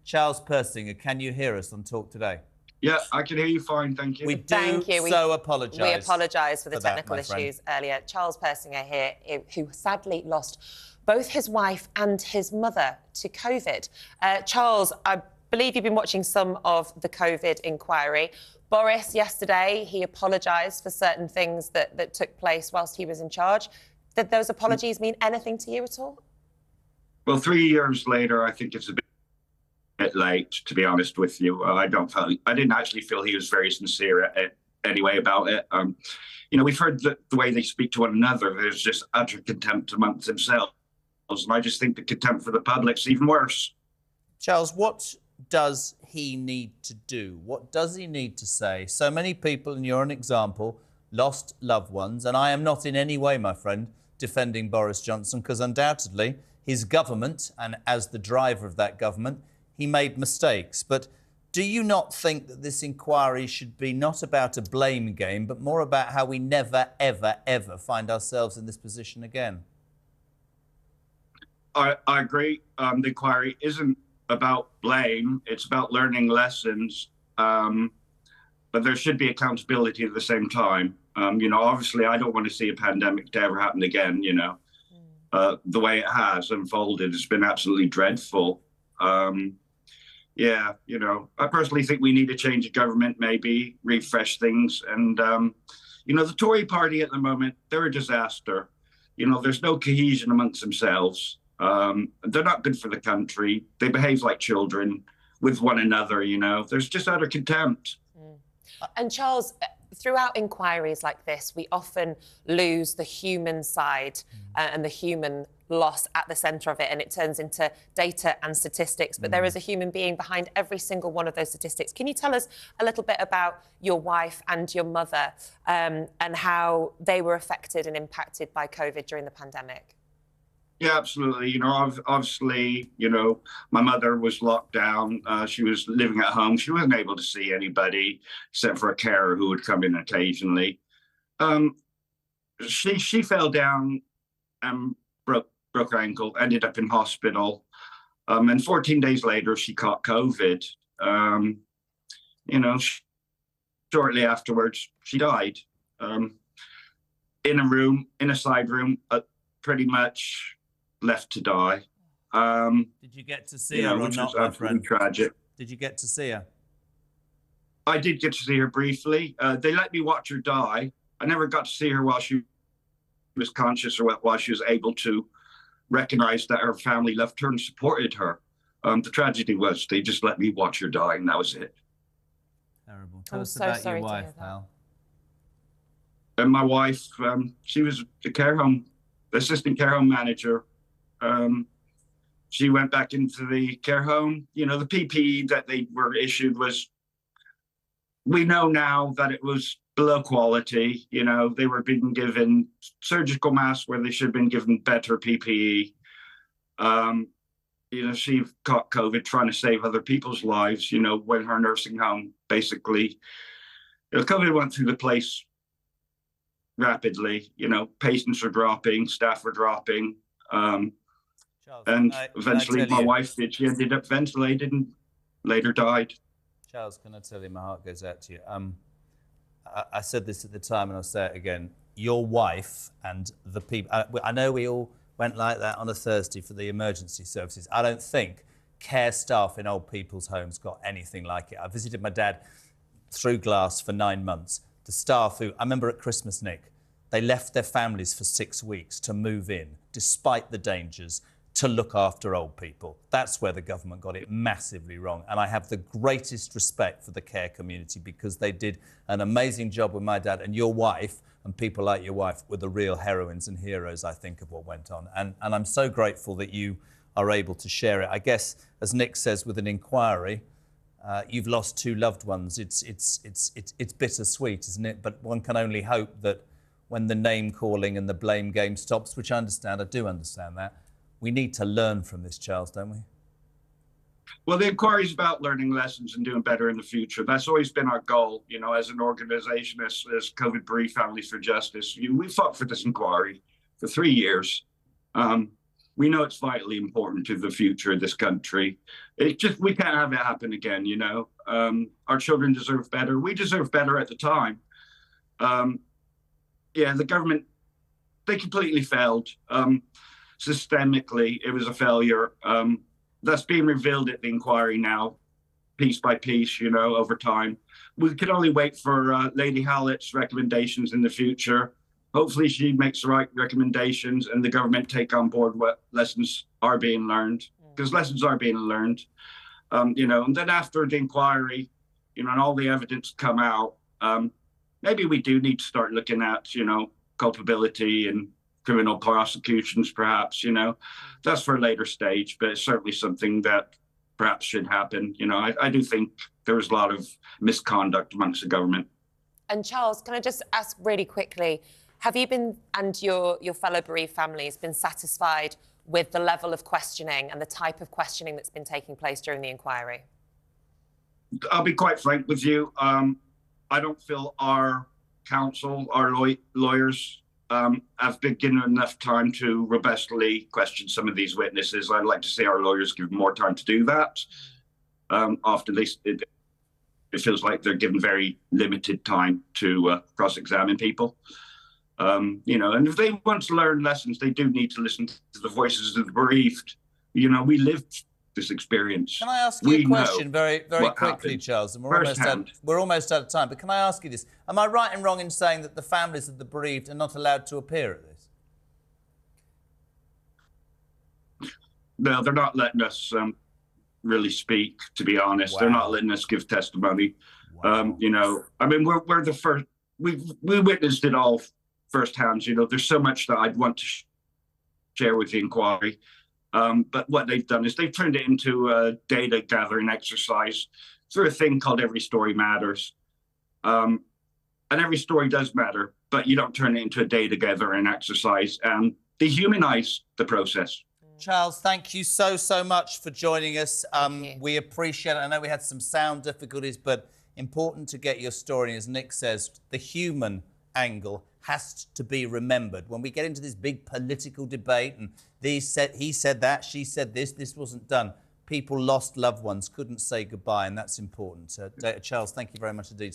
Charles Persinger, can you hear us on Talk Today? Yeah, I can hear you fine, thank you. We do apologise. We apologise for the technical that, issues earlier. Charles Persinger here, who sadly lost both his wife and his mother to COVID. Charles, I believe you've been watching some of the COVID inquiry. Boris, yesterday, he apologised for certain things that took place whilst he was in charge. Did those apologies mean anything to you at all? Well, 3 years later, I think it's a bit late, to be honest with you. I didn't actually feel he was very sincere anyway about it. You know, we've heard the way they speak to one another. There's just utter contempt amongst themselves. And I just think the contempt for the public's even worse. Charles, what does he need to do? What does he need to say? So many people, and you're an example, lost loved ones. And I am not in any way, my friend, defending Boris Johnson, because undoubtedly his government, and as the driver of that government, he made mistakes. But do you not think that this inquiry should be not about a blame game, but more about how we never, ever, ever find ourselves in this position again? I agree. The inquiry isn't about blame. It's about learning lessons. But there should be accountability at the same time. You know, obviously, I don't want to see a pandemic to ever happen again, you know. The way it has unfolded has been absolutely dreadful. Yeah, you know, I personally think we need a change of government, maybe refresh things. And, you know, the Tory party at the moment, they're a disaster. You know, there's no cohesion amongst themselves. They're not good for the country. They behave like children with one another, you know. There's just utter contempt. And Charles, throughout inquiries like this, we often lose the human side and the human loss at the centre of it, and it turns into data and statistics. But there is a human being behind every single one of those statistics. Can you tell us a little bit about your wife and your mother and how they were affected and impacted by COVID during the pandemic? Yeah, absolutely. You know, obviously, you know, my mother was locked down. She was living at home. She wasn't able to see anybody except for a carer who would come in occasionally. She fell down and broke her ankle, ended up in hospital. And 14 days later, she caught COVID. You know, shortly afterwards, she died in a room, in a side room, pretty much left to die. Did you get to see her or which not, was my absolutely friend? tragic. Did you get to see her? I did get to see her briefly. They let me watch her die. I never got to see her while she was conscious or while she was able to recognize that her family loved her and supported her. The tragedy was they just let me watch her die, and that was it. Terrible. Tell us about your wife, pal. And my wife, she was the care home, the assistant care home manager. She went back into the care home. You know, the PPE that they were issued was, we know now that it was below quality. You know, they were being given surgical masks where they should have been given better PPE. You know, she caught COVID trying to save other people's lives, you know, when her nursing home, basically. You know, COVID went through the place rapidly. You know, patients were dropping, staff were dropping. Charles, and eventually my wife did. She ended up ventilated and later died. Charles, can I tell you, my heart goes out to you. I said this at the time and I'll say it again. Your wife and the people, I know we all went like that on a Thursday for the emergency services. I don't think care staff in old people's homes got anything like it. I visited my dad through glass for 9 months. The staff who, I remember at Christmas, Nick, they left their families for 6 weeks to move in, despite the dangers, to look after old people. That's where the government got it massively wrong. And I have the greatest respect for the care community because they did an amazing job with my dad, and your wife and people like your wife were the real heroines and heroes, I think, of what went on. And I'm so grateful that you are able to share it. I guess, as Nick says, with an inquiry, you've lost 2 loved ones. It's bittersweet, isn't it? But one can only hope that when the name calling and the blame game stops, which I understand, I do understand that, we need to learn from this, Charles, don't we? Well, the inquiry is about learning lessons and doing better in the future. That's always been our goal, you know, as an organization, as COVID Bereaved Families for Justice. We fought for this inquiry for 3 years. We know it's vitally important to the future of this country. It's just, we can't have it happen again, you know. Our children deserve better. We deserve better at the time. Yeah, the government, they completely failed. Systemically, it was a failure. That's being revealed at the inquiry now, piece by piece, you know, over time. We can only wait for Lady Hallett's recommendations in the future. Hopefully she makes the right recommendations and the government take on board what lessons are being learned, because lessons are being learned. You know, and then after the inquiry, you know, and all the evidence come out, maybe we do need to start looking at, you know, culpability and criminal prosecutions, perhaps, you know. That's for a later stage, but it's certainly something that perhaps should happen. You know, I do think there was a lot of misconduct amongst the government. And Charles, can I just ask really quickly, have you been, and your fellow bereaved families, been satisfied with the level of questioning and the type of questioning that's been taking place during the inquiry? I'll be quite frank with you. I don't feel our counsel, our lawyers, have been given enough time to robustly question some of these witnesses. I'd like to see our lawyers give more time to do that. Often it feels like they're given very limited time to cross-examine people. You know, and if they want to learn lessons, they do need to listen to the voices of the bereaved. You know, we lived this experience. Can I ask you a question very quickly, Charles? And we're almost out of time, but can I ask you this? Am I right and wrong in saying that the families of the bereaved are not allowed to appear at this? No, they're not letting us really speak, to be honest. Wow. They're not letting us give testimony. Wow. You know, I mean, we're the first, we witnessed it all firsthand. You know, there's so much that I'd want to share with the inquiry. But what they've done is they've turned it into a data gathering exercise through a thing called Every Story Matters. And every story does matter, but you don't turn it into a data gathering exercise and dehumanize the process. Charles, thank you so much for joining us. We appreciate it. I know we had some sound difficulties, but important to get your story. And as Nick says, the human angle has to be remembered. When we get into this big political debate and he said that, she said this wasn't done. People lost loved ones, couldn't say goodbye, and that's important. Charles, thank you very much indeed.